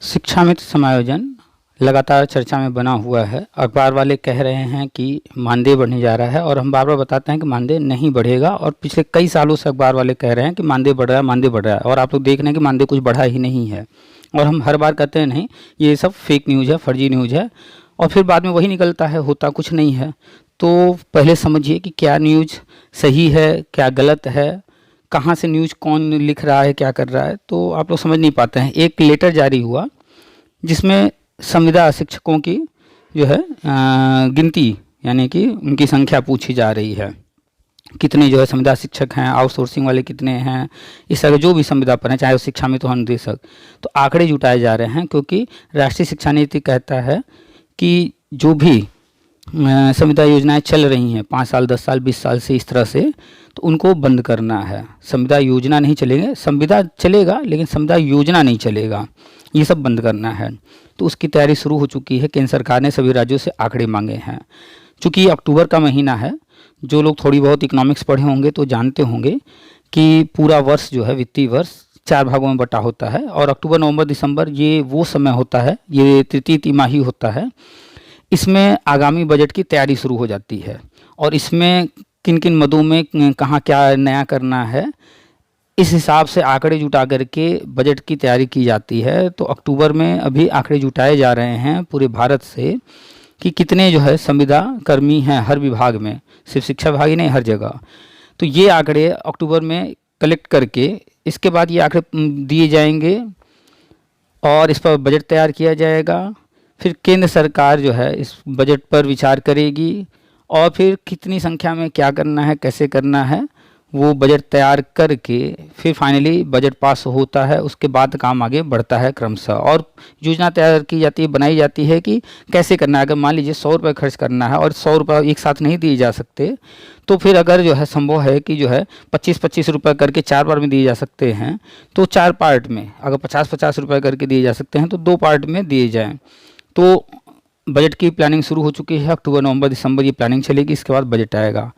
शिक्षा मित्र समायोजन लगातार चर्चा में बना हुआ है। अखबार वाले कह रहे हैं कि मानदेय बढ़ने जा रहा है और हम बार बार बताते हैं कि मानदेय नहीं बढ़ेगा, और पिछले कई सालों से अखबार वाले कह रहे हैं कि मानदेय बढ़ रहा है, मानदेय बढ़ रहा है, और आप लोग देख रहे हैं कि मानदेय कुछ बढ़ा ही नहीं है। और हम हर बार कहते हैं नहीं, ये सब फेक न्यूज़ है, फर्जी न्यूज़ है, और फिर बाद में वही निकलता है, होता कुछ नहीं है। तो पहले समझिए कि क्या न्यूज़ सही है, क्या गलत है, कहाँ से न्यूज़ कौन लिख रहा है, क्या कर रहा है, तो आप लोग समझ नहीं पाते हैं। एक लेटर जारी हुआ जिसमें संविदा शिक्षकों की जो है गिनती, यानी कि उनकी संख्या पूछी जा रही है, कितने जो है संविदा शिक्षक हैं, आउटसोर्सिंग वाले कितने हैं, इस तरह जो भी संविदा पर हैं, चाहे वो शिक्षा में तो अनुदेशक, तो आंकड़े जुटाए जा रहे हैं। क्योंकि राष्ट्रीय शिक्षा नीति कहता है कि जो भी संविदा योजनाएं चल रही हैं 5 साल 10 साल 20 साल से, इस तरह से, तो उनको बंद करना है। संविदा योजना नहीं चलेंगे, संविदा चलेगा लेकिन संविदा योजना नहीं चलेगा, ये सब बंद करना है। तो उसकी तैयारी शुरू हो चुकी है। केंद्र सरकार ने सभी राज्यों से आंकड़े मांगे हैं। चूँकि अक्टूबर का महीना है, जो लोग थोड़ी बहुत इकोनॉमिक्स पढ़े होंगे तो जानते होंगे कि पूरा वर्ष जो है, वित्तीय वर्ष 4 भागों में बटा होता है, और अक्टूबर नवंबर दिसंबर ये वो समय होता है, ये तृतीय तिमाही होता है। इसमें आगामी बजट की तैयारी शुरू हो जाती है, और इसमें किन किन मदों में कहाँ क्या नया करना है, इस हिसाब से आंकड़े जुटा करके बजट की तैयारी की जाती है। तो अक्टूबर में अभी आंकड़े जुटाए जा रहे हैं पूरे भारत से कि कितने जो है संविदा कर्मी हैं हर विभाग में, सिर्फ शिक्षा विभाग ही नहीं, हर जगह। तो ये आंकड़े अक्टूबर में कलेक्ट करके इसके बाद ये आंकड़े दिए जाएंगे और इस पर बजट तैयार किया जाएगा। फिर केंद्र सरकार जो है इस बजट पर विचार करेगी, और फिर कितनी संख्या में क्या करना है, कैसे करना है, वो बजट तैयार करके फिर फाइनली बजट पास होता है। उसके बाद काम आगे बढ़ता है क्रमशः, और योजना तैयार की जाती है, बनाई जाती है कि कैसे करना है। अगर मान लीजिए 100 रुपये खर्च करना है और 100 रुपये एक साथ नहीं दिए जा सकते, तो फिर अगर जो है संभव है कि जो है 25-25 रुपये करके 4 बार में दिए जा सकते हैं, तो 4 पार्ट में, अगर 50-50 रुपये करके दिए जा सकते हैं तो 2 पार्ट में दिए जाएँ। तो बजट की प्लानिंग शुरू हो चुकी है। अक्टूबर नवंबर दिसंबर ये प्लानिंग चलेगी, इसके बाद बजट आएगा।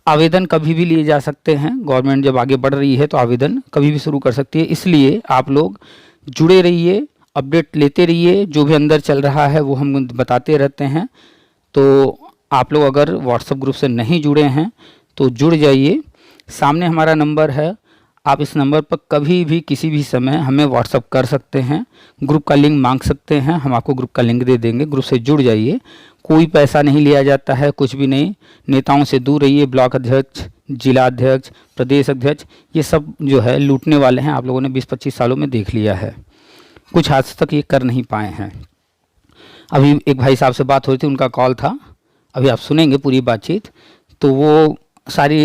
आवेदन कभी भी लिए जा सकते हैं। गवर्नमेंट जब आगे बढ़ रही है तो आवेदन कभी भी शुरू कर सकती है। इसलिए आप लोग जुड़े रहिए, अपडेट लेते रहिए, जो भी अंदर चल रहा है वो हम बताते रहते हैं। तो आप लोग अगर व्हाट्सएप ग्रुप से नहीं जुड़े हैं तो जुड़ जाइए। सामने हमारा नंबर है, आप इस नंबर पर कभी भी किसी भी समय हमें व्हाट्सअप कर सकते हैं, ग्रुप का लिंक मांग सकते हैं, हम आपको ग्रुप का लिंक दे देंगे। ग्रुप से जुड़ जाइए, कोई पैसा नहीं लिया जाता है, कुछ भी नहीं। नेताओं से दूर रहिए। ब्लॉक अध्यक्ष, जिला अध्यक्ष, प्रदेश अध्यक्ष, ये सब जो है लूटने वाले हैं। आप लोगों ने 20-25 सालों में देख लिया है, कुछ आज तक ये कर नहीं पाए हैं। अभी एक भाई साहब से बात हो रही थी, उनका कॉल था, अभी आप सुनेंगे पूरी बातचीत। तो वो सारी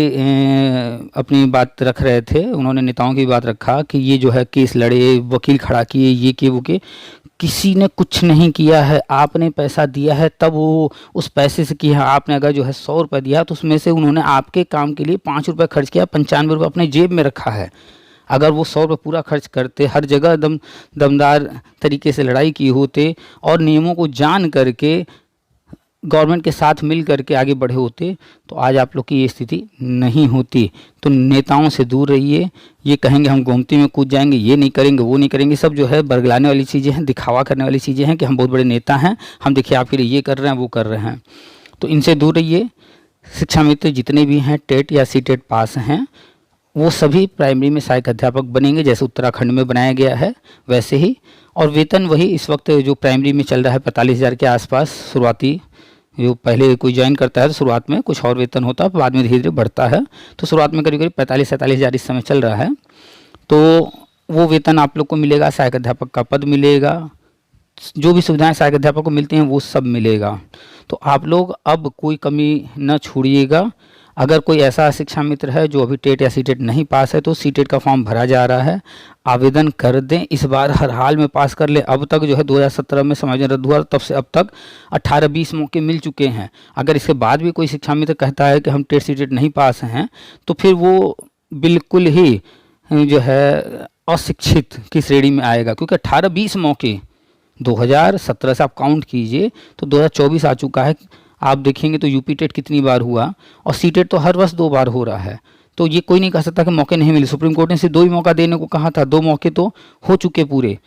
अपनी बात रख रहे थे, उन्होंने नेताओं की बात रखा कि ये जो है केस लड़े, वकील खड़ा किए, ये किए वो किए। किसी ने कुछ नहीं किया है, आपने पैसा दिया है तब वो उस पैसे से किया है। आपने अगर जो है 100 रुपये दिया तो उसमें से उन्होंने आपके काम के लिए 5 रुपये खर्च किया, 95 रुपये अपने जेब में रखा है। अगर वो 100 रुपये पूरा खर्च करते, हर जगह दमदार तरीके से लड़ाई की होते और नियमों को जान करके गवर्नमेंट के साथ मिल करके आगे बढ़े होते, तो आज आप लोग की ये स्थिति नहीं होती। तो नेताओं से दूर रहिए। ये कहेंगे हम गोमती में कूद जाएंगे, ये नहीं करेंगे, वो नहीं करेंगे, सब जो है बरगलाने वाली चीज़ें हैं, दिखावा करने वाली चीज़ें हैं कि हम बहुत बड़े नेता हैं, हम देखिए आपके लिए ये कर रहे हैं, वो कर रहे हैं। तो इनसे दूर रहिए। शिक्षा मित्र जितने भी हैं टेट या सीटेट पास हैं, वो सभी प्राइमरी में सहायक अध्यापक बनेंगे, जैसे उत्तराखंड में बनाया गया है वैसे ही। और वेतन वही इस वक्त जो प्राइमरी में चल रहा है 45,000 के आसपास शुरुआती। जो पहले कोई ज्वाइन करता है तो शुरुआत में कुछ और वेतन होता है, बाद में धीरे धीरे बढ़ता है। तो शुरुआत में करीब करीब 45-47,000 इस समय चल रहा है। तो वो वेतन आप लोग को मिलेगा, सहायक अध्यापक का पद मिलेगा, जो भी सुविधाएं सहायक अध्यापक को मिलती हैं वो सब मिलेगा। तो आप लोग अब कोई कमी न छोड़िएगा। अगर कोई ऐसा शिक्षा मित्र है जो अभी टेट या सीटेट नहीं पास है, तो सीटेट का फॉर्म भरा जा रहा है, आवेदन कर दें। इस बार हर हाल में पास कर ले। अब तक जो है 2017 में समायोजन रद्द हुआ, तब से अब तक 18-20 मौके मिल चुके हैं। अगर इसके बाद भी कोई शिक्षा मित्र कहता है कि हम टेट सीटेट नहीं पास हैं, तो फिर वो बिल्कुल ही जो है अशिक्षित की श्रेणी में आएगा। क्योंकि 18-20 मौके 2017 से आप काउंट कीजिए तो 2024 आ चुका है। आप देखेंगे तो यूपी टेट कितनी बार हुआ, और सी टेट तो हर वर्ष 2 बार हो रहा है। तो ये कोई नहीं कह सकता कि मौके नहीं मिले। सुप्रीम कोर्ट ने सिर्फ 2 ही मौका देने को कहा था, 2 मौके तो हो चुके पूरे।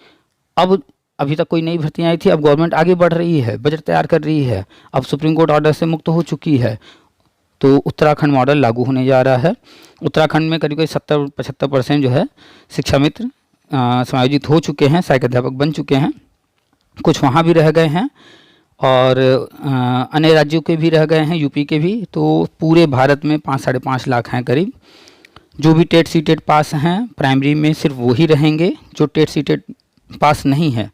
अब अभी तक कोई नई भर्तियाँ आई थी, अब गवर्नमेंट आगे बढ़ रही है, बजट तैयार कर रही है, अब सुप्रीम कोर्ट ऑर्डर से मुक्त हो चुकी है, तो उत्तराखंड मॉडल लागू होने जा रहा है। उत्तराखंड में करीब करीब 70-75% जो है शिक्षा मित्र समायोजित हो चुके हैं, सहायक अध्यापक बन चुके हैं, कुछ वहाँ भी रह गए हैं और अन्य राज्यों के भी रह गए हैं, यूपी के भी। तो पूरे भारत में 5-5.5 लाख हैं करीब, जो भी टेट सीटेट पास हैं प्राइमरी में सिर्फ वही रहेंगे। जो टेट सीटेट पास नहीं है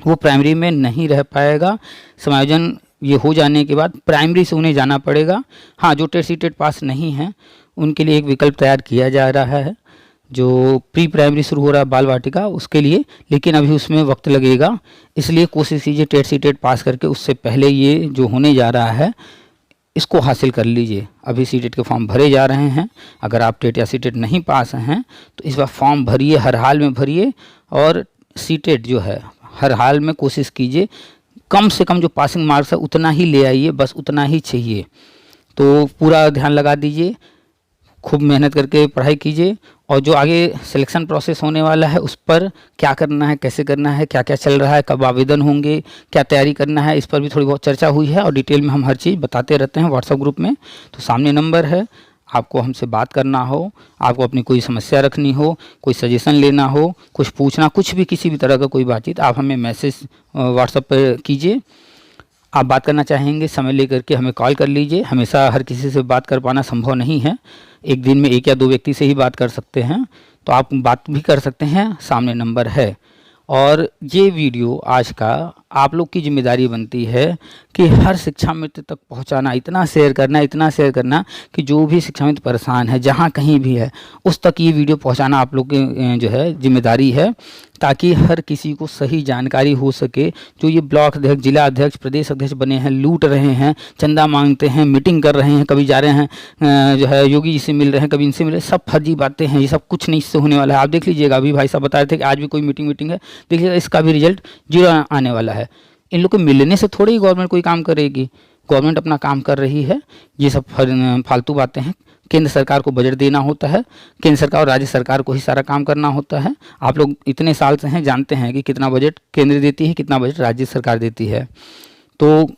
वो प्राइमरी में नहीं रह पाएगा। समायोजन ये हो जाने के बाद प्राइमरी से उन्हें जाना पड़ेगा। हाँ, जो टेट सीटेट पास नहीं हैं उनके लिए एक विकल्प तैयार किया जा रहा है, जो प्री प्राइमरी शुरू हो रहा है बाल वाटिका उसके लिए, लेकिन अभी उसमें वक्त लगेगा। इसलिए कोशिश कीजिए टेट सीटेट पास करके उससे पहले ये जो होने जा रहा है इसको हासिल कर लीजिए। अभी सीटेट के फॉर्म भरे जा रहे हैं, अगर आप टेट या सीटेट नहीं पास हैं तो इस बार फॉर्म भरिए, हर हाल में भरिए। और सीटेट जो है हर हाल में कोशिश कीजिए कम से कम जो पासिंग मार्क्स है उतना ही ले आइए, बस उतना ही चाहिए। तो पूरा ध्यान लगा दीजिए, खूब मेहनत करके पढ़ाई कीजिए। और जो आगे सिलेक्शन प्रोसेस होने वाला है उस पर क्या करना है, कैसे करना है, क्या क्या चल रहा है, कब आवेदन होंगे, क्या तैयारी करना है, इस पर भी थोड़ी बहुत चर्चा हुई है और डिटेल में हम हर चीज़ बताते रहते हैं व्हाट्सएप ग्रुप में। तो सामने नंबर है, आपको हमसे बात करना हो, आपको अपनी कोई समस्या रखनी हो, कोई सजेशन लेना हो, कुछ पूछना, कुछ भी किसी भी तरह का कोई बातचीत, आप हमें मैसेज व्हाट्सएप पर कीजिए। आप बात करना चाहेंगे समय लेकर के हमें कॉल कर लीजिए। हमेशा हर किसी से बात कर पाना संभव नहीं है, एक दिन में 1 या 2 व्यक्ति से ही बात कर सकते हैं, तो आप बात भी कर सकते हैं, सामने नंबर है। और ये वीडियो आज का आप लोग की जिम्मेदारी बनती है कि हर शिक्षा मित्र तक पहुंचाना, इतना शेयर करना कि जो भी शिक्षा मित्र परेशान है जहां कहीं भी है उस तक ये वीडियो पहुंचाना आप लोग की जो है जिम्मेदारी है, ताकि हर किसी को सही जानकारी हो सके। जो ये ब्लॉक अध्यक्ष, जिला अध्यक्ष, प्रदेश अध्यक्ष बने हैं, लूट रहे हैं, चंदा मांगते हैं, मीटिंग कर रहे हैं, कभी जा रहे हैं जो है योगी जी से मिल रहे हैं, कभी इनसे मिल रहे हैं, सब फर्जी बातें हैं, ये सब कुछ नहीं इससे होने वाला है। आप देख लीजिएगा, अभी भाई साहब बता रहे थे कि आज भी कोई मीटिंग है, देखिएगा इसका भी रिजल्ट 0 आने वाला है। इन लोग को मिलने से थोड़ी ही गवर्नमेंट कोई काम करेगी, गवर्नमेंट अपना काम कर रही है। ये सब फालतू बातें हैं। केंद्र सरकार को बजट देना होता है, केंद्र सरकार और राज्य सरकार को ही सारा काम करना होता है। आप लोग इतने साल से हैं, जानते हैं कि कितना बजट केंद्र देती है, कितना बजट राज्य सरकार देती है। तो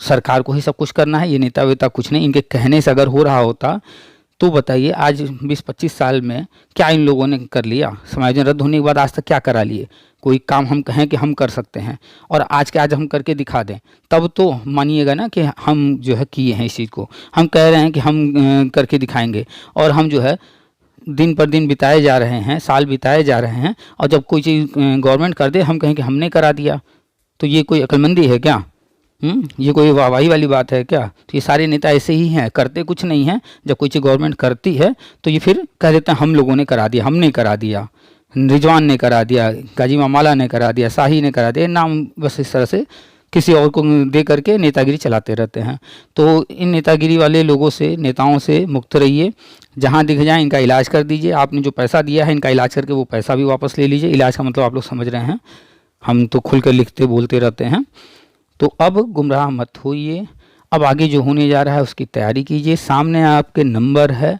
सरकार को ही सब कुछ करना है, ये नेता वेता कुछ नहीं। इनके कहने से अगर हो रहा होता तो बताइए, आज 20-25 साल में क्या इन लोगों ने कर लिया? समायोजन रद्द होने के बाद आज तक क्या करा लिए? कोई काम हम कहें कि हम कर सकते हैं और आज के आज हम करके दिखा दें, तब तो मानिएगा ना कि हम जो है किए हैं इस चीज़ को। हम कह रहे हैं कि हम करके दिखाएंगे और हम जो है दिन पर दिन बिताए जा रहे हैं, साल बिताए जा रहे हैं, और जब कोई चीज़ गवर्नमेंट कर दे हम कहें कि हमने करा दिया, तो ये कोई अक्लमंदी है क्या? ये कोई वाहवाही वाली बात है क्या? तो ये सारे नेता ऐसे ही हैं, करते कुछ नहीं हैं। जब कोई चीज़ गवर्नमेंट करती है तो ये फिर कह देते हैं हम लोगों ने करा दिया, हमने करा दिया, रिजवान ने करा दिया, गाजी मामाला ने करा दिया, शाही ने करा दिया, नाम बस इस तरह से किसी और को दे करके नेतागिरी चलाते रहते हैं। तो इन नेतागिरी वाले लोगों से, नेताओं से मुक्त रहिए। जहाँ दिख जाए इनका इलाज कर दीजिए। आपने जो पैसा दिया है इनका इलाज करके वो पैसा भी वापस ले लीजिए। इलाज का मतलब आप लोग समझ रहे हैं, हम तो खुल कर लिखते बोलते रहते हैं। तो अब गुमराह मत होइए, अब आगे जो होने जा रहा है उसकी तैयारी कीजिए। सामने आपके नंबर है,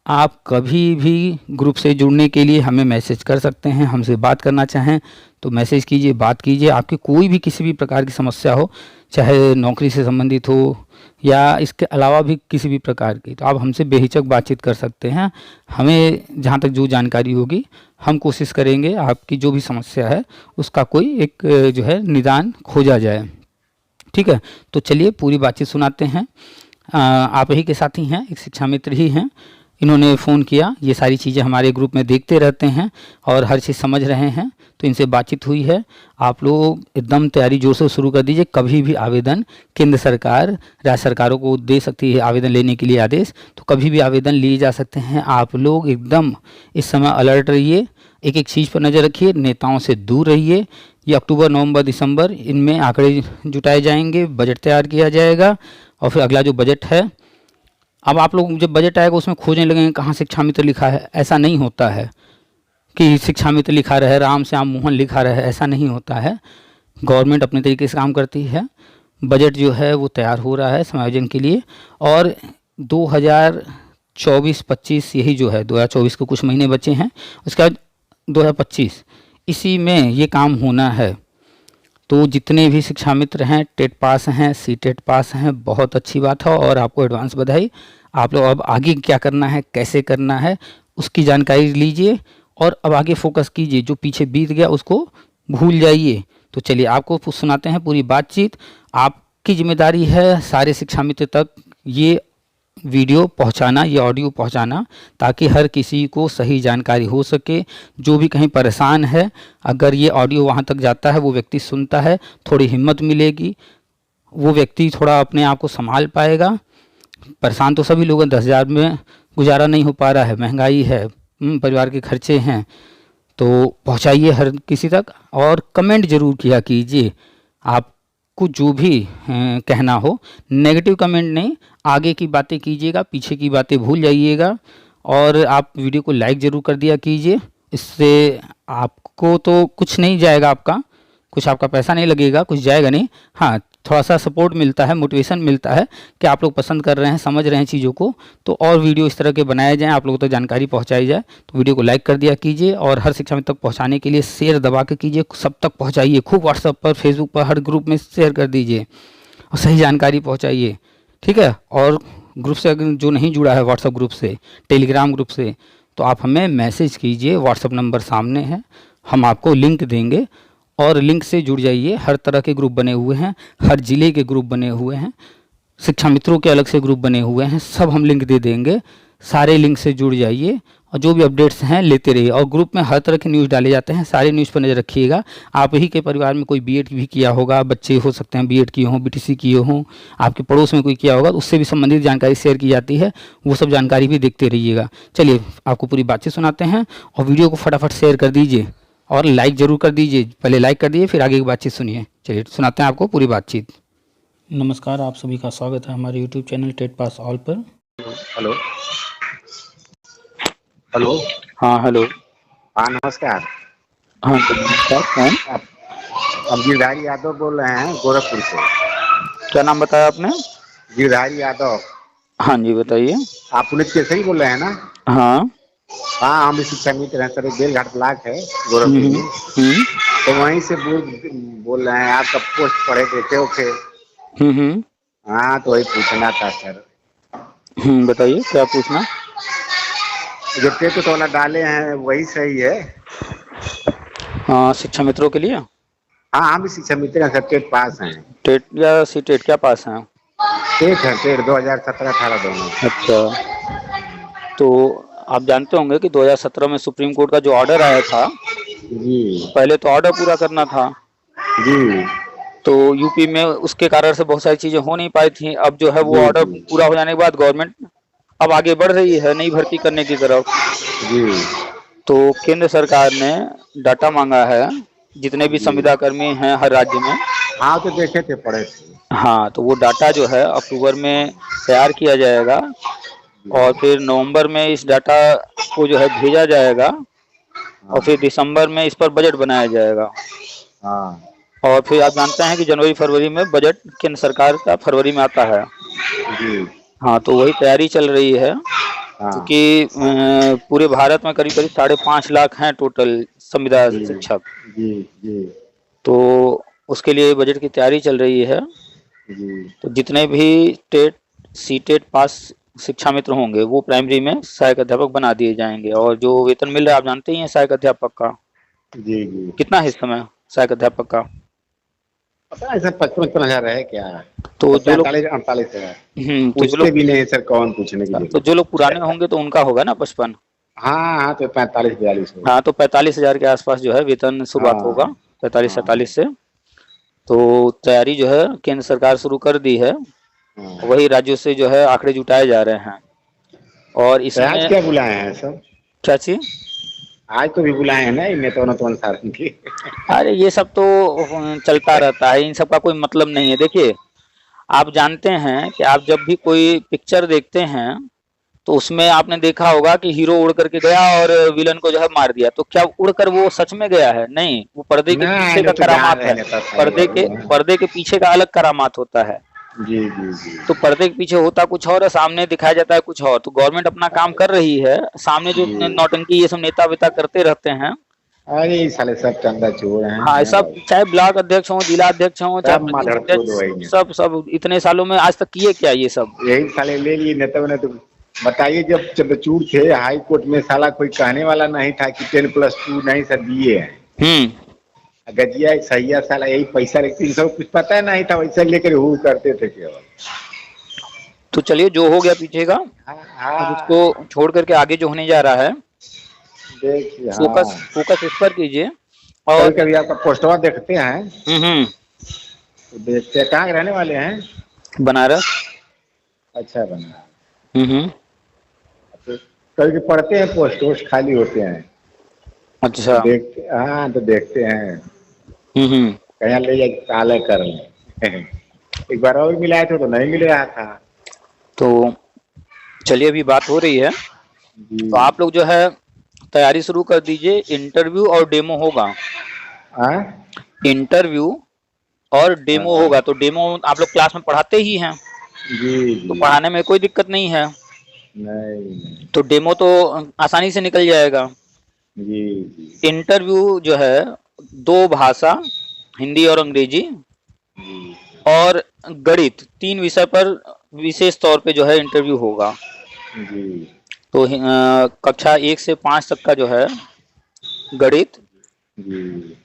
आप कभी भी ग्रुप से जुड़ने के लिए हमें मैसेज कर सकते हैं। हमसे बात करना चाहें तो मैसेज कीजिए, बात कीजिए। आपकी कोई भी किसी भी प्रकार की समस्या हो, चाहे नौकरी से संबंधित हो या इसके अलावा भी किसी भी प्रकार की, तो आप हमसे बेहिचक बातचीत कर सकते हैं। हमें जहाँ तक जो जानकारी होगी हम कोशिश करेंगे आपकी जो भी समस्या है उसका कोई एक जो है निदान खोजा जाए। ठीक है, तो चलिए पूरी बातचीत सुनाते हैं। आप ही के साथी हैं, एक शिक्षा मित्र ही हैं, इन्होंने फ़ोन किया। ये सारी चीज़ें हमारे ग्रुप में देखते रहते हैं और हर चीज़ समझ रहे हैं, तो इनसे बातचीत हुई है। आप लोग एकदम तैयारी जोर से शुरू कर दीजिए। कभी भी आवेदन केंद्र सरकार राज्य सरकारों को दे सकती है आवेदन लेने के लिए आदेश, तो कभी भी आवेदन लिए जा सकते हैं। आप लोग एकदम इस समय अलर्ट रहिए, एक एक चीज़ पर नज़र रखिए, नेताओं से दूर रहिए। ये अक्टूबर, नवंबर, दिसंबर इनमें आंकड़े जुटाए जाएंगे, बजट तैयार किया जाएगा और फिर अगला जो बजट है, अब आप लोग जब बजट आएगा उसमें खोजने लगेंगे कहाँ शिक्षा मित्र लिखा है। ऐसा नहीं होता है कि शिक्षा मित्र लिखा रहे, राम श्याम मोहन लिखा रहे, ऐसा नहीं होता है। गवर्नमेंट अपने तरीके से काम करती है। बजट जो है वो तैयार हो रहा है समायोजन के लिए, और 2024-25 यही जो है 2024 को कुछ महीने बचे हैं, उसके बाद 2025 इसी में ये काम होना है। तो जितने भी शिक्षा मित्र हैं टेट पास हैं, सी टेट पास हैं, बहुत अच्छी बात है और आपको एडवांस बधाई। आप लोग अब आगे क्या करना है, कैसे करना है, उसकी जानकारी लीजिए और अब आगे फोकस कीजिए। जो पीछे बीत गया उसको भूल जाइए। तो चलिए आपको सुनाते हैं पूरी बातचीत। आपकी जिम्मेदारी है सारे शिक्षा मित्र तक ये वीडियो पहुंचाना, ये ऑडियो पहुंचाना, ताकि हर किसी को सही जानकारी हो सके। जो भी कहीं परेशान है, अगर ये ऑडियो वहां तक जाता है, वो व्यक्ति सुनता है, थोड़ी हिम्मत मिलेगी, वो व्यक्ति थोड़ा अपने आप को संभाल पाएगा। परेशान तो सभी लोग हैं, 10,000 में गुजारा नहीं हो पा रहा है, महंगाई है, परिवार के खर्चे हैं। तो पहुंचाइए हर किसी तक और कमेंट ज़रूर किया कीजिए। आपको जो भी कहना हो, नेगेटिव कमेंट नहीं, आगे की बातें कीजिएगा, पीछे की बातें भूल जाइएगा। और आप वीडियो को लाइक ज़रूर कर दिया कीजिए। इससे आपको तो कुछ नहीं जाएगा, आपका पैसा नहीं लगेगा, कुछ जाएगा नहीं। हाँ, थोड़ा सा सपोर्ट मिलता है, मोटिवेशन मिलता है कि आप लोग पसंद कर रहे हैं, समझ रहे हैं चीज़ों को। तो और वीडियो इस तरह के बनाए जाएँ, आप लोगों तक जानकारी पहुंचाई जाए। तो वीडियो को लाइक कर दिया कीजिए और हर शिक्षा मित्र तक पहुंचाने के लिए शेयर दबा के कीजिए, सब तक पहुंचाइए। खूब व्हाट्सएप पर, फेसबुक पर, हर ग्रुप में शेयर कर दीजिए और सही जानकारी पहुँचाइए, ठीक है। और ग्रुप से अगर जो नहीं जुड़ा है व्हाट्सएप ग्रुप से, टेलीग्राम ग्रुप से, तो आप हमें मैसेज कीजिए, व्हाट्सएप नंबर सामने है, हम आपको लिंक देंगे और लिंक से जुड़ जाइए। हर तरह के ग्रुप बने हुए हैं, हर ज़िले के ग्रुप बने हुए हैं, शिक्षा मित्रों के अलग से ग्रुप बने हुए हैं, सब हम लिंक दे देंगे। सारे लिंक से जुड़ जाइए और जो भी अपडेट्स हैं लेते रहिए। और ग्रुप में हर तरह के न्यूज़ डाले जाते हैं, सारे न्यूज़ पर नज़र रखिएगा। आप ही के परिवार में कोई बीएड भी किया होगा, बच्चे हो सकते हैं बीएड किए हों, बीटीसी किए हों, आपके पड़ोस में कोई किया होगा, तो उससे भी संबंधित जानकारी शेयर की जाती है, वो सब जानकारी भी देखते रहिएगा। चलिए आपको पूरी बातचीत सुनाते हैं और वीडियो को फटाफट शेयर कर दीजिए और लाइक ज़रूर कर दीजिए। पहले लाइक कर दीजिए, फिर आगे की बातचीत सुनिए। चलिए सुनाते हैं आपको पूरी बातचीत। नमस्कार, आप सभी का स्वागत है हमारे YouTube channel TET pass all पर। Hello hello. हाँ हेलो। हाँ नमस्कार। हाँ तो नमस्कार, कौन? अब गिरधारी यादव बोल रहे हैं गोरखपुर से। क्या नाम बताया आपने? गिरधारी यादव। हाँ जी बताइए। आप पुलिस केसरी बोल रहे हैं ना? हाँ। हाँ, हम भी शिक्षा मित्र हैं सर, बेलघाट ब्लॉक है गोरखपुर में। तो वहीं से बोल रहे हैं, आपका पोस्ट पढ़े देखे ओके। हाँ तो वही पूछना था सर। बताइए क्या पूछना। जो टेट वाला डाले हैं वही सही है? हाँ, शिक्षा मित्रों के लिए। हाँ, हम भी शिक्षा मित्र हैं सर, टेट पास हैं। टेट या सी टेट क्या पास हैं? टेट है, टेट 2017-18 दोनों। अच्छा, तो आप जानते होंगे कि 2017 में सुप्रीम कोर्ट का जो ऑर्डर आया था जी, पहले तो ऑर्डर पूरा करना था जी तो यूपी में उसके कारण से बहुत सारी चीजें हो नहीं पाई थी। अब जो है वो जी ऑर्डर जी पूरा हो जाने के बाद गवर्नमेंट अब आगे बढ़ रही है नई भर्ती करने की तरफ। जी। तो केंद्र सरकार ने डाटा मांगा है जितने भी संविदा कर्मी हैं हर राज्य में। हाँ तो देखे थे, पढ़े थे। हाँ, तो वो डाटा जो है अक्टूबर में तैयार किया जाएगा और फिर नवंबर में इस डाटा को जो है भेजा जाएगा और फिर दिसंबर में इस पर बजट बनाया जाएगा। हाँ और फिर आप जानते हैं कि जनवरी फरवरी में बजट केंद्र सरकार का फरवरी में आता है। जी। हाँ, तो वही तैयारी चल रही है हाँ क्योंकि पूरे भारत में करीब करीब 5.5 लाख हैं टोटल संविदा जी शिक्षक। जी जी तो उसके लिए बजट की तैयारी चल रही है। जी। तो जितने भी टेट सी टेट पास शिक्षा मित्र होंगे वो प्राइमरी में सहायक अध्यापक बना दिए जाएंगे। और जो वेतन मिल रहा है आप जानते ही हैं सहायक अध्यापक का जी जी। कितना है इस समय सहायक अध्यापक का? पता है सर, 55-55 है क्या? तो जो लोग 45-48 है। तो जो पूछते लोग भी नहीं सर, कौन पूछने की तो जरूरत जो लोग है। पुराने होंगे तो उनका होगा ना 55। हाँ हाँ, तो 45-42 हो। हाँ, तो 45,000 के आसपास जो है वेतन शुरुआत होगा, हाँ 45-47 से। तो तैयारी जो है केंद्र सरकार शुरू कर दी है, हाँ। वही राज्यों से जो है आंकड़े जुटाए जा रहे हैं। और तो इसमें आज क्या बुलाए हैं सर? क्या चीज? आज तो भी बुलाए हैं ना नेता सारन की। अरे ये सब तो चलता रहता है, इन सब का कोई मतलब नहीं है। देखिए, आप जानते हैं कि आप जब भी कोई पिक्चर देखते हैं तो उसमें आपने देखा होगा कि हीरो उड़ करके गया और विलन को जो है मार दिया। तो क्या उड़कर वो सच में गया है? नहीं, वो पर्दे के ना पीछे का लोग तो जान करामात रहे है। नेता साहब। पर्दे के पीछे का अलग करामात होता है। जी जी जी। तो पर्दे के पीछे होता कुछ और है, सामने दिखाया जाता है कुछ और। तो गवर्नमेंट अपना काम कर रही है, सामने जो जी नौटंकी ये सब नेता वेता करते रहते हैं अरे ये साले सब चंदा चोर हैं हाँ, हैं सब भाई। चाहे ब्लॉक अध्यक्ष हो, जिला अध्यक्ष हो, चाहे सब प्रदेश माधड़चोद अध्यक्ष, वही है। सब सब इतने सालों में आज तक किए क्या ये सब? यही साले ले लिए नेता ने तो। बताइए जब चंद्रचूड़ थे हाई कोर्ट में साला कोई कहने वाला नहीं था कि 10+2 नहीं सर दिए हैं। हम्म। गजिया सहिया साला यही पैसा रखती सब कुछ पता नहीं था वैसा लेकर हु करते थे केवल। तो चलिए, जो हो गया पीछे का, हाँ अब हाँ। उसको छोड़ करके आगे जो होने जा रहा है, देखिए हाँ। फोकस फोकस इस पर कीजिए। कभी और कभी आपका पोस्टवा देखते हैं हम्म, तो देखते हैं कहाँ के रहने वाले हैं। बनारस। अच्छा बना। हम्म। तो कभी पढ़ते हैं पोस्ट वोस्ट खाली होते हैं तो अच्छा। देखते हाँ तो देखते हैं हम्म। कहीं ले जाके काले कर लें। एक बार और मिलाए थे तो नहीं मिल रहा था। तो चलिए, अभी बात हो रही है, जी। तो आप लोग जो है तैयारी शुरू कर दीजिए। इंटरव्यू और डेमो होगा। हाँ इंटरव्यू और डेमो हाँ। होगा, तो डेमो आप लोग क्लास में पढ़ाते ही हैं, जी तो जी। पढ़ाने में कोई दिक्कत नहीं है। नहीं नहीं। तो डेमो तो आसानी से निकल जाएगा। जी जी इंटरव्यू जो है, दो भाषा, हिंदी और अंग्रेजी जी और गणित, 3 विषय पर विशेष तौर पे जो है इंटरव्यू होगा। जी तो कक्षा 1 से 5 तक का जो है गणित, जी।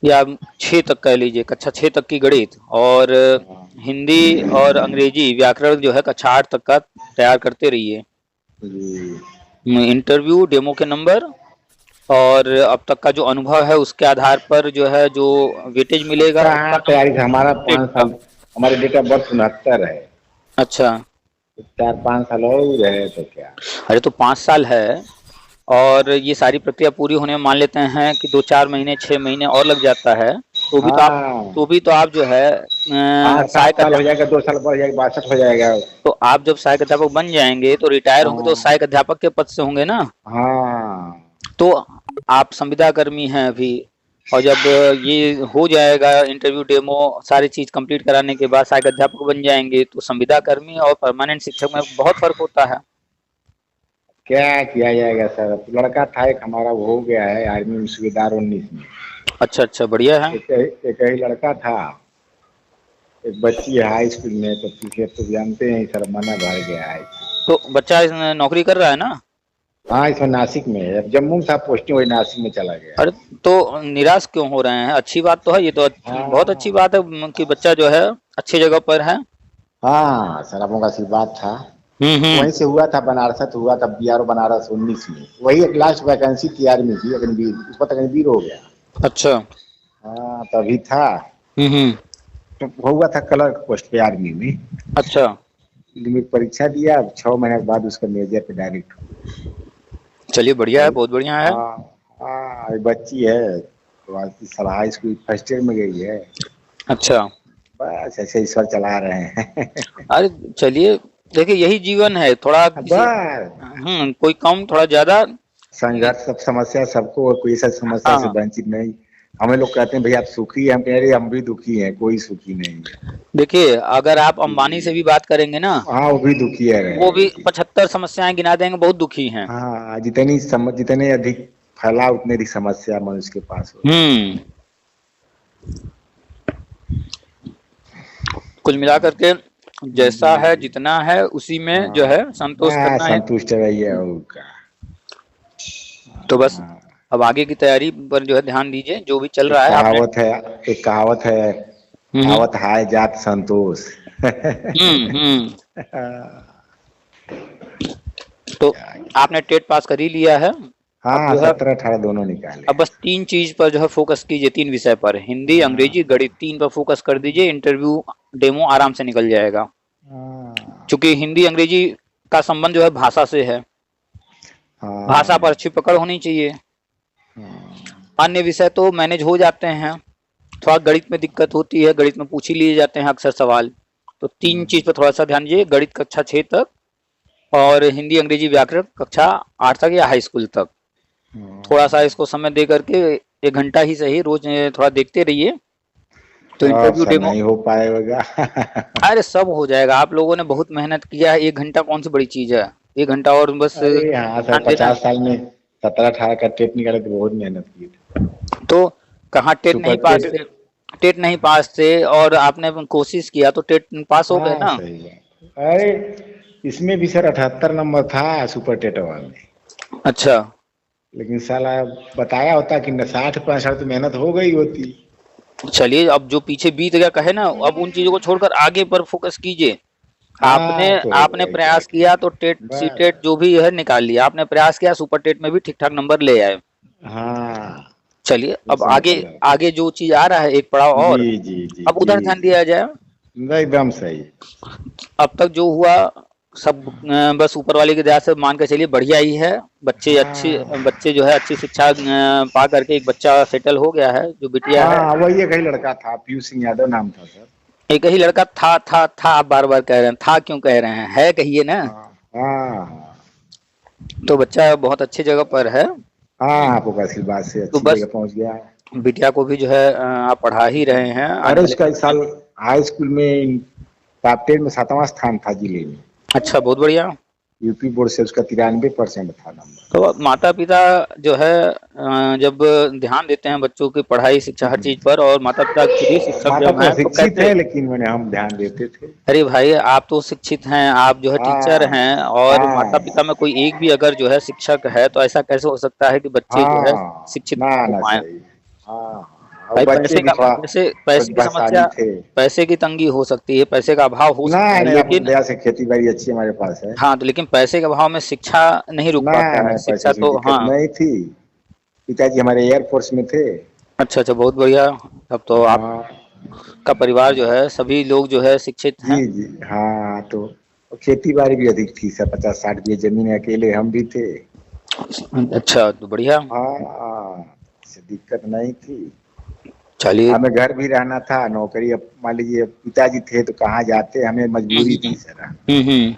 या 6 तक कह लीजिए, कक्षा 6 तक की गणित, और हाँ हिंदी और अंग्रेजी व्याकरण जो है कक्षा 8 तक का तैयार करते रहिए। जी। इंटरव्यू, डेमो के नंबर और अब तक का जो अनुभव है उसके आधार पर जो है जो वेटेज मिलेगा उसका कहाँ तैयारी नंबर था हमारा कंप्लीट 5 का। साल। हमारे डेट ऑफ बर्थ 69 है। अच्छा। 4-5 साल और रहे तो क्या। अरे तो 5 साल है, और ये सारी प्रक्रिया पूरी होने में मान लेते हैं कि 2-4 महीने, 6 महीने और लग जाता है, हाँ तो भी तो आप जो है 7 सहायक साल हो अध्यापक, जाएगा 2 साल बढ़ जाएगा 62 हो जाएगा। तो आप जब सहायक अध्यापक बन जाएंगे तो रिटायर होंगे तो हाँ सहायक अध्यापक के पद से होंगे ना। हाँ। तो आप संविदा कर्मी हैं अभी, और जब ये हो जाएगा इंटरव्यू, डेमो, सारी चीज कंप्लीट कराने के बाद सहायक अध्यापक बन जाएंगे, तो संविदा कर्मी और परमानेंट शिक्षक में बहुत फर्क होता है। क्या किया जाएगा सर अब लड़का था एक हमारा वो हो गया है आर्मी में सूबेदार 19 में। अच्छा अच्छा, बढ़िया है। एक ही लड़का था। एक बच्ची है हाई स्कूल में तो पीछे तो जानते हैं सर मना भर गया है। तो बच्चा नौकरी कर रहा है ना? हाँ इसमें नासिक में है अब जम्मू में था पोस्टिंग वही नासिक में चला गया। अरे तो निराश क्यों हो रहे हैं? अच्छी बात तो है, ये तो बहुत अच्छी हाँ बात है कि बच्चा जो है अच्छी जगह पर है। हाँ सर आपका आशीर्वाद था। हम्म। वहीं से हुआ था बनारस तो हुआ था BRO बनारस 19 में वही एक लास्ट वैकेंसी थी आर्मी की अग्निवीर उस पर अग्निवीर हो गया। अच्छा। हाँ तभी था। हम्म। तो हुआ था क्लर्क पोस्ट पे आर्मी में। अच्छा। में परीक्षा दिया 6 महीने के बाद उसका मेजर पे डायरेक्ट हुआ। चलिए, बढ़िया है, बहुत बढ़िया है। हाँ हाँ एक बच्ची है तो आज की साल हाई स्कूल फर्स्ट ईयर में गई है। अच्छा। बस ऐसे ईश्वर चला रहे हैं। अरे चलिए, देखिए यही जीवन है, थोड़ा किसी, बस कोई कम थोड़ा ज्यादा। संघर्ष सब समस्या सबको और कोई ऐसा समस्या से हाँ, वंचित नहीं। हमें लोग कहते हैं भैया आप सुखी हैं हम कह रहे हम भी दुखी हैं कोई सुखी नहीं है। देखिए अगर आप अंबानी से भी बात करेंगे ना, हाँ वो भी दुखी है वो रहे। भी 75 समस्याएं गिना देंगे, बहुत दुखी हैं। हाँ जितने अधिक फैला उतने अधिक समस्या मनुष्य के पास हो। हम्म। कुल मिलाकर के जैसा है, जितना है उसी में जो है संतोष हाँ करना है। संतुष्ट रहिए और क्या। तो बस अब आगे की तैयारी पर जो है ध्यान दीजिए, जो भी चल रहा है आपने। एक कहावत है आवत हाय जात संतोष। हम्म। तो आपने टेट पास कर ही लिया है। अब हाँ जो है 17-18 दोनों निकाले। अब बस 3 चीज पर जो है फोकस कीजिए, 3 विषय पर, हिंदी, अंग्रेजी, गणित, 3 पर फोकस कर दीजिए। इंटरव्यू, डेमो आराम से निकल जाएगा, क्योंकि हिंदी अंग्रेजी का संबंध जो है भाषा से है। भाषा पर अच्छी पकड़ होनी चाहिए। अन्य विषय तो मैनेज हो जाते हैं, थोड़ा गणित में दिक्कत होती है, गणित में पूछ ही लिए जाते हैं अक्सर सवाल। तो 3 चीज पर थोड़ा सा ध्यान दीजिए, गणित कक्षा 6 तक, और हिंदी अंग्रेजी व्याकरण कक्षा 8 तक या हाई स्कूल तक। थोड़ा सा इसको समय दे करके 1 घंटा ही सही रोज थोड़ा देखते रहिए। तो इंटरव्यू, डेमो, नहीं हो पाएगा। अरे सब हो जाएगा। आप लोगों ने बहुत मेहनत किया है, 1 घंटा कौन सी बड़ी चीज है, 1 घंटा और बस अरे हाँ सर ध्यान देना। 50 साल में 17-18 का टेट निकाले तो बहुत मेहनत की थी। तो कहाँ टेट नहीं सुपर पास टेट। थे? टेट नहीं पास थे और आपने कोशिश किया तो टेट पास हो गए हाँ ना। सही है। अरे इसमें भी सर 78 नंबर था सुपर टेटवा में। अच्छा। लेकिन साला बताया होता कि न 60-65 तो मेहनत हो गई होती। चलिए, अब जो पीछे बीत गया कहे ना, अब उन चीजों को छोड़कर आगे पर फोकस कीजिए। आपने हाँ तो हो आपने गया क्या प्रयास किया तो टेट सी बस। टेट जो भी है निकाल लिया, आपने प्रयास किया, सुपर टेट में भी ठीक ठाक नंबर ले आए। हाँ चलिए, अब इससे आगे मतलब। आगे जो चीज आ रहा है एक पड़ाव जी और, जी जी अब जी उधर ध्यान जी। दिया जाए। एकदम सही। अब तक जो हुआ सब बस ऊपर वाले की दया से मान के चलिए बढ़िया ही है। हाँ बच्चे जो है अच्छी शिक्षा पा करके एक बच्चा सेटल हो गया है, जो बिटिया है। हाँ वही एक ही लड़का था, पीयूष सिंह यादव नाम था सर। एक ही लड़का था आप बार बार कह रहे हैं, था क्यों कह रहे हैं, है कहिए ना। हाँ हाँ हाँ। तो बच्चा बहुत अच्छी जगह पर है। हाँ आपको आशीर्वाद से तो अच्छी बस जगह पहुंच गया है। बिटिया को भी जो है आप पढ़ा ही रहे हैं आने अरे वाले उसका इस समय साल में। हाई स्कूल में टॉप 10 में 7वां स्थान था जिले में। अच्छा, बहुत बढ़िया। यूपी बोर्ड से उसका 93% था नंबर। तो माता पिता जो है जब ध्यान देते हैं बच्चों की पढ़ाई शिक्षा हर चीज पर, और माता पिता खुद ही शिक्षक माता जब तो हैं तो अशिक्षित कैसे। है लेकिन मैंने हम ध्यान देते थे। अरे भाई, आप तो शिक्षित हैं, आप जो है टीचर हाँ हैं, और माता हाँ पिता में कोई एक भी अगर जो है शिक्षक है तो ऐसा कैसे हो सकता है कि बच्चे जो है हाँ शिक्षित ना ना हो ना पाए। सही। हाँ और भाई, बच्चे भी थोड़ा पैसे की प्रतिभाशाली समस्या, थे। पैसे की तंगी हो सकती है, पैसे का अभाव हो ना सकता है, नहीं आपको लेकिन दया से खेती बाड़ी अच्छी हमारे पास है। हाँ, तो लेकिन पैसे के अभाव में शिक्षा नहीं रुक ना पाता है, ना पैसे शिक्षा की तो दिक्कत हाँ। नहीं थी। पिताजी हमारे एयरफोर्स में थे। अच्छा अच्छा, बहुत बढ़िया। तब तो हाँ आपका परिवार जो है सभी लोग जो है शिक्षित जी हैं। जी हाँ तो खेती बाड़ी भी अधिक थी सर, 50-60 बीघे जमीन अकेले हम भी थे। अच्छा, तो बढ़िया। हाँ इससे दिक्कत नहीं थी। चलिए। हमें घर भी रहना था, नौकरी अब मान लीजिए पिताजी थे तो कहाँ जाते, हमें मजबूरी हम्म थी सर। हम्म।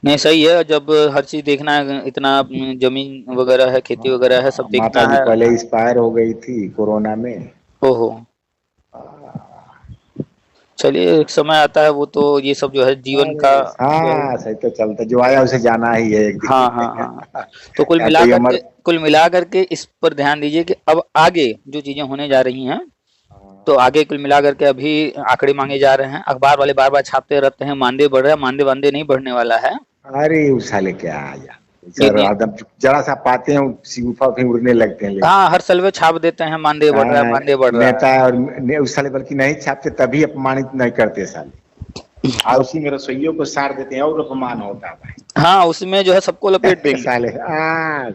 नहीं, सही है, जब हर चीज देखना है, इतना जमीन वगैरह है, खेती वगैरह है, सब माता देखना जी है। पहले एक्सपायर हो गई थी कोरोना में। ओहो। चलिए, एक समय आता है, वो तो ये सब जो है जीवन अरे का जो है। हाँ सही तो चलता, जो आया उसे जाना ही है एक हाँ दिन। हाँ हाँ। तो कुल या मिला कोई करके, अमर। इस पर ध्यान दीजिए कि अब आगे जो चीजें होने जा रही हैं, तो आगे कुल मिला करके अभी आंकड़े मांगे जा रहे हैं, अखबार वाले बार बार छापते रहते हैं मानदेय बढ़ रहा है, मानदेय वानदेय नहीं बढ़ने वाला है। अरे उस साले क्या आ जा ये सर, नहीं। एकदम जरा सा पाते हैं सिंगूफा फिर उड़ने लगते हैं लेके। हाँ, हर सलवे छाप देते हैं मानदेय बढ़ रहा है, हाँ, मानदेय बढ़ रहा नेता और उस साले बल्कि नहीं छापते तभी अपमानित नहीं करते साले। है। और उसी में रसोइयों को सार देते हैं और अपमान होता है भाई। हाँ, उसमें जो है सबको लपेट देंगे। साले साले गाँव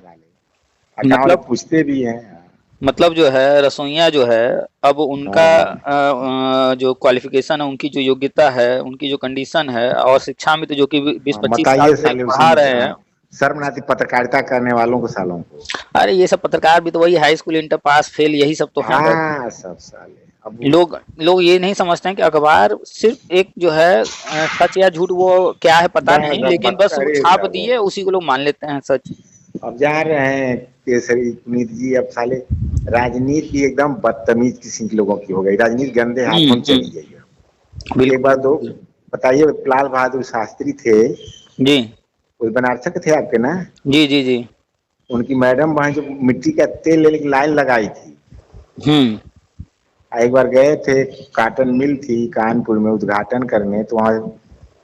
वाले मतलब पूछते भी हैं। मतलब जो है रसोइया जो है, अब उनका हाँ जो क्वालिफिकेशन है, उनकी जो योग्यता है, उनकी जो कंडीशन है, और शिक्षा में तो जो कि 20-25 साल बताइए से साले उसी पढ़ा में रहे हैं। शर्म नहीं आती पत्रकारिता करने वालों को सालों को। अरे, ये सब पत्रकार भी तो वही high school inter pass fail यही सब तो हैं बस। हाँ सब साले अब लोग लोग ये नहीं समझते हैं कि अखबार सिर्फ एक जो है सच या झूठ वो क्या है पता नहीं, लेकिन बस वो अरे छाप सब दिए, उसी को लोग मान लेते हैं सच। अब जा रहे हैं केसरी पुनीत जी, अब साले राजनीति की एकदम बदतमीज किस्म के लोगों की हो गई, राजनीति गंदे हाथों में चली गई है। एक बिल्कुल बार दो बिल्कुल। बताइए, लाल बहादुर शास्त्री थे, जी कोई बनारस के थे आपके ना। जी जी जी। उनकी मैडम वहां जो मिट्टी का तेल लेने की लाइन लगाई थी। हम्म एक बार गए थे, काटन मिल थी कानपुर में उद्घाटन करने, तो वहाँ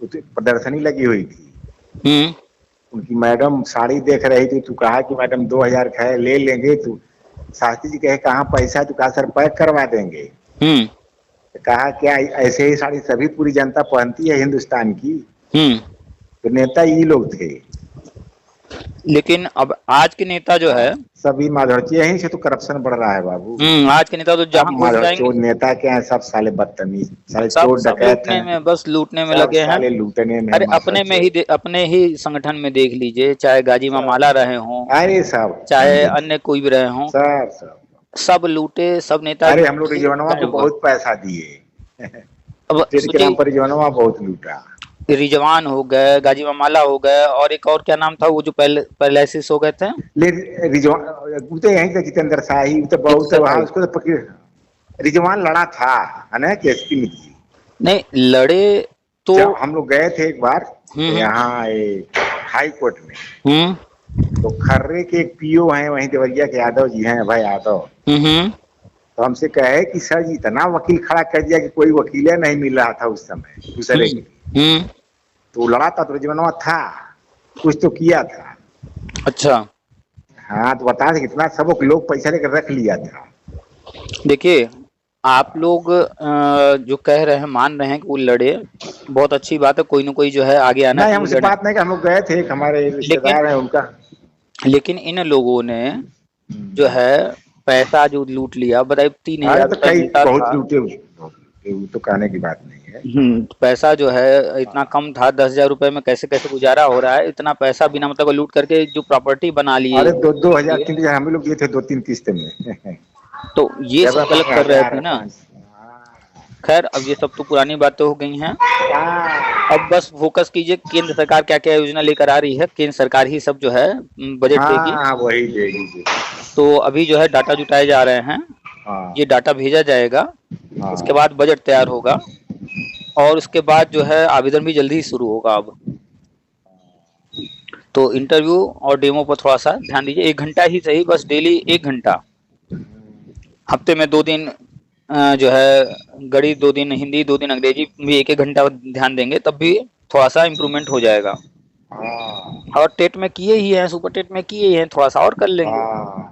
प्रदर्शनी लगी हुई थी। हम्म उनकी मैडम साड़ी देख रही थी, तू कहा कि मैडम 2000 है ले लेंगे, तू शास्त्री जी कहे कहाँ पैसा, तू कहा सर पैक करवा देंगे। हम्म तो कहा क्या ऐसे ही साड़ी सभी पूरी जनता पहनती है हिंदुस्तान की। हम्म। तो नेता ये लोग थे। लेकिन अब आज के नेता जो है, सभी माधवची, यहीं से तो करप्शन बढ़ रहा है बाबू। आज के नेता तो सब जहां घुस माधव जाएंगे, चोर नेता क्या है, सब साले बदतमीज, साले सब चोर सब डकैत लूटने हैं। में, बस लूटने में सब लगे हैं। साले लूटने में है, अरे, माधव चोर। अपने ही संगठन में देख लीजिए, चाहे गाजी सब मामाला रहे हों, अरे सब चाहे गंदे थे। अन्य कोई भी रहे हों, सब सब सब लूटे, सब नेता अरे जो हम लोग थे, रिजवनवा को गायब हुआ। बहुत पैसा दिए। अब स्टेट के नाम सोचिए, पर रिजवनवा बहुत लूटा। रिजवान हो गए, गाजी मामाला हो गए, और एक और क्या नाम था वो जो पहले पैरालिसिस हो गए थे, ले रिजवान वो तो यहीं से जितेंद्र शाही, वो तो बहुत जितेंद्र वहां भाई। उसको तो पकड़। रिजवान लड़ा था है ना केसरी मित्र जी। नहीं लड़े तो। जब हम लोग गए थे एक बार हम्म यहाँ हाई कोर्ट में, हम्म तो खर्रे के एक पीओ हैं वहीं देवरिया के, यादव जी हैं, भाई यादव। हम्म तो हमसे कहे कि सर जी इतना वकील खड़ा कर दिया कि कोई वकील नहीं मिल रहा था उस समय दूसरे के हम्म लिए। हम्म, तो लड़ा था तो जीवनवा था, कुछ तो किया था। अच्छा। हाँ तो बता दें कितना सब लोग पैसा लेकर रख लिया था। देखिए, आप लोग जो कह रहे हैं, मान रहे हैं कि वो लड़े, बहुत अच्छी बात है, कोई ना कोई जो है आगे आना नहीं चाहिए हमसे लड़े। बात नहीं कि हम लोग गए थे, एक हमारे लेकिन रिश्तेदार हैं उनका। लेकिन इन लोगों ने जो है पैसा जो लूट लिया, बताइए, तीन अरे हजार तो रुपया कई मिलता बहुत था। लूटे, वो तो कहने की बात नहीं है। पैसा जो है इतना कम था, 10,000 रुपए में कैसे कैसे गुजारा हो रहा है, इतना पैसा बिना मतलब लूट करके जो प्रॉपर्टी बना लिए अरे दो लोगों दो के हजार लिए, तीन हजार हम लोग दिए थे, 2-3 किस्त में। तो ये जब सब गलत कर रहे थे हजार ना। 5। खैर, अब ये सब तो पुरानी बातें हो गई हैं। हाँ अब बस फोकस कीजिए, केंद्र सरकार क्या क्या योजना लेकर आ रही है, केंद्र सरकार ही सब जो है बजट देगी। हाँ वही देगी। तो अभी जो है डाटा जुटाए जा रहे हैं, हाँ ये डाटा भेजा जाएगा, उसके हाँ बाद बजट तैयार होगा, और उसके बाद जो है आवेदन भी जल्दी ही शुरू होगा अब। तो इंटरव्यू और डेमो पर थोड़ा सा ध्यान दीजिए, 1 घंटा ही सही, बस डेली 1 घंटा, हफ्ते में 2 दिन जो है गणित, 2 दिन हिंदी, 2 दिन अंग्रेजी भी 1-1 घंटा ध्यान देंगे, तब भी थोड़ा सा इम्प्रूवमेंट हो जाएगा। हाँ और टेट में किए ही हैं, सुपर टेट में किए ही हैं, थोड़ा सा और कर लेंगे। हाँ।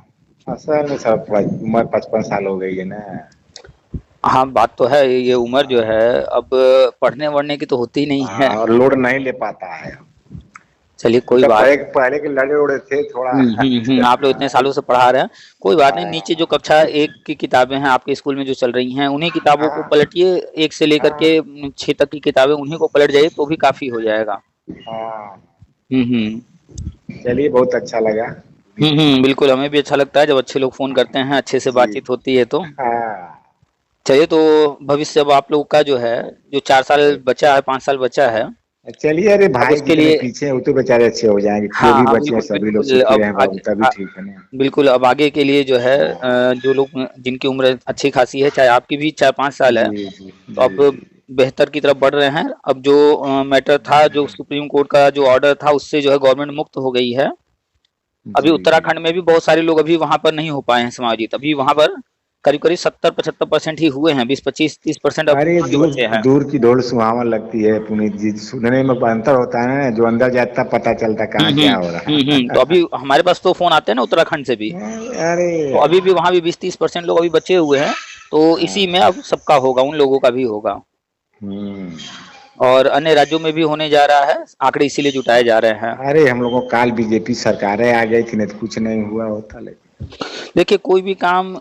असल में सब उम्र 55 साल हो गई है ना। हाँ, बात तो है, ये उम्र जो है अब पढ़ने वढ़ने की तो होती नहीं है। हाँ, और लोड नहीं ले पाता है। चलिए, कोई तो बात। पहले पहले के लड़े उड़े थे थोड़ा। आप लोग इतने सालों से पढ़ा रहे हैं, कोई बात नहीं, नीचे जो हाँ कक्षा 1 की किताबें हैं आपके स्कूल में जो चल रही हैं, उन्हीं किताबों को हाँ पलटिए, 1 से लेकर के हाँ 6 तक की किताबें, उन्हीं को पलट जाइए तो भी काफी हो जाएगा। हाँ। हम्म। चलिए बहुत अच्छा लगा। बिल्कुल, हमें भी अच्छा लगता है जब अच्छे लोग फोन करते हैं, अच्छे से जी। बातचीत होती है तो। हाँ चलिए, तो भविष्य अब आप लोग का जो है, जो 4 साल बचा है, 5 साल बचा है, चलिए, अरे अब भाई उसके जितने लिए, पीछे हैं वो तो बेचारे अच्छे हो जाएंगे, जो हाँ भी हाँ, बचे हैं बिल्कुल सभी लोग बिल्कुल, सुखी अब रहे बाबू, आगे तभी ठीक है ना। बिल्कुल, अब आगे के लिए जो है हाँ जो लोग जिनकी उम्र अच्छी खासी है, चाहे आपकी भी 4-5 साल है, जी जी तो जी अब जी। बेहतर की तरफ बढ़ रहे हैं। अब जो मैटर था, जो सुप्रीम कोर्ट का जो ऑर्डर था, उससे जो है गवर्नमेंट मुक्त हो गई है। अभी जी जी। उत्तराखंड में भी बहुत सारे लोग अभी वहां पर नहीं हो पाए हैं समायोजित, अभी वहां पर करीब करीब 70-75% ही हुए हैं, 20-25-30% अब अरे वहां भी दूर बचे हैं। दूर की दौड़ सुहावन लगती है पुनीत जी, सुनने में अंतर होता है ना, जो अंदर जाता पता चलता कहाँ क्या हो रहा तो है। अभी हमारे पास तो फोन आते हैं ना उत्तराखंड से भी, अरे तो अभी भी वहां भी 20-30% लोग अभी बचे हुए हैं। तो इसी में अब सबका होगा, उन लोगों का भी होगा, हम्म। और अन्य राज्यों में भी होने जा रहा है, आंकड़े इसीलिए जुटाए जा रहे हैं। अरे हम लोगों को काल बीजेपी सरकारें आ गई थी, नहीं तो कुछ नहीं हुआ होता। लेकिन देखिए, कोई भी काम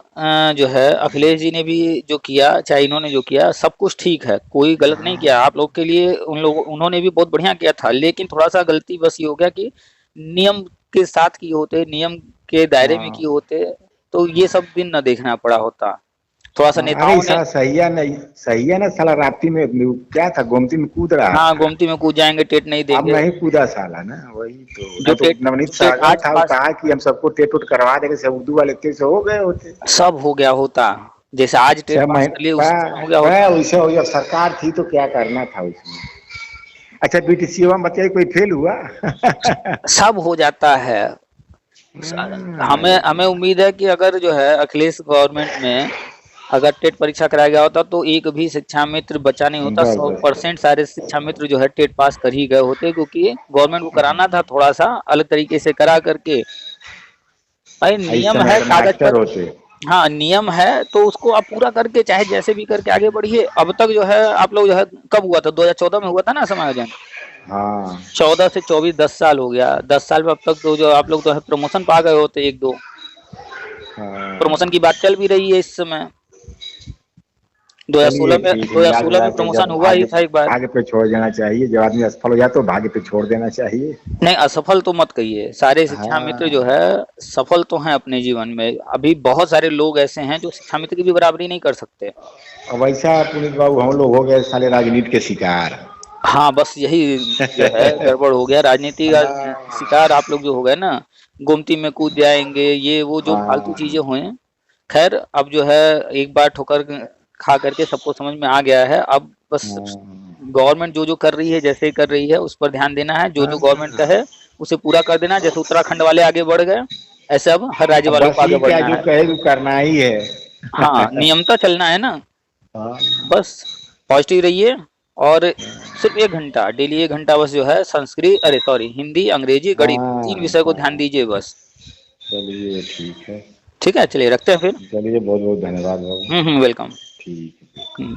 जो है अखिलेश जी ने भी जो किया, चाहे इन्होंने जो किया, सब कुछ ठीक है, कोई गलत नहीं किया आप लोग के लिए, उन्होंने भी बहुत बढ़िया किया था, लेकिन थोड़ा सा गलती बस ये हो गया कि नियम के साथ किए होते, नियम के दायरे में किए हाँ होते, तो ये सब दिन न देखना पड़ा होता। थोड़ा सा हाँ। अरे नेताओं ये ने, साला सही है ना, साला राप्ती में क्या था, गोमती में कूद रहा हाँ, था। गोमती में कूद जाएंगे, टेट नहीं अब देंगे। नहीं कूदा साला ना, वही तो जो ना, तो टेट नवनीत टेट सहगल आज था, वो पास कहा कि हम सबको टेट उट करवा देंगे, सब उर्दू वाले थे से हो गए होते। सब हो गया होता, जैसे आज टेट छह पास कर लिए उसी समय हो गया महीने होता। वैसे हो गया, सरकार थी तो क्या करना था उसमें। अच्छा बीटीसी में बताइए कोई फेल हुआ? सब हो जाता है। हमें हमें उम्मीद है कि अगर जो है अखिलेश गवर्नमेंट में अगर टेट परीक्षा कराया गया होता तो एक भी शिक्षा मित्र बचा नहीं होता, बस सौ बस परसेंट सारे शिक्षा मित्र जो है टेट पास कर ही गए होते, क्योंकि गवर्नमेंट को कराना था थोड़ा सा अलग तरीके से करा करके। भाई इस नियम समय है तो कागज मास्टर पर, होते। हाँ नियम है तो उसको आप पूरा करके चाहे जैसे भी करके आगे बढ़िए। अब तक जो है आप लोग जो है, कब हुआ था, 2014 में हुआ था ना समायोजन, हाँ 14 से 24 10 साल हो गया, 10 साल में अब तक तो जो आप लोग तो है प्रमोशन पा गए होते, एक दो प्रमोशन हाँ। की बात चल भी रही है इस समय। चलिए 2016 में ठीक है, मिला 2016 जुला में के प्रमोशन जब हुआ ही भाग्य था एक बार। भाग्य पे छोड़ देना चाहिए, जब आदमी असफल हो जाए तो भाग्य पे छोड़ देना चाहिए। नहीं, असफल तो मत कहिए, सारे शिक्षा मित्र जो हाँ है सफल तो हैं अपने जीवन में, अभी बहुत सारे लोग ऐसे हैं जो शिक्षा मित्र की भी बराबरी नहीं कर सकते। अब वैसा पुनीत बाबू हम लोग हो गए साले राजनीति के शिकार। हाँ, बस यही जो है गड़बड़ हो गया, राजनीति का हाँ शिकार आप लोग जो हो गए ना, गोमती में कूद जाएंगे, ये वो जो फालतू हाँ चीजें हुए। खैर, अब जो है एक बार ठोकर खा करके सबको समझ में आ गया है, अब बस हाँ गवर्नमेंट जो जो कर रही है, जैसे कर रही है, उस पर ध्यान देना है, जो जो गवर्नमेंट का हाँ। है उसे पूरा कर देना। जैसे उत्तराखंड वाले आगे बढ़ गए, ऐसे अब हर राज्य वालों बस को आगे ये क्या, बढ़ना जो है। कहे वो करना ही है। हाँ, नियमता चलना है ना। हाँ, बस पॉजिटिव रहिए, और सिर्फ 1 घंटा डेली, 1 घंटा बस जो है संस्कृत, अरे सॉरी, हिंदी, अंग्रेजी, गणित, 3 विषय को ध्यान हाँ, दीजिए बस। चलिए ठीक है। ठीक है, चलिए रखते हैं फिर। चलिए, बहुत बहुत धन्यवाद बाबू। वेलकम। ठीक है। हम्म।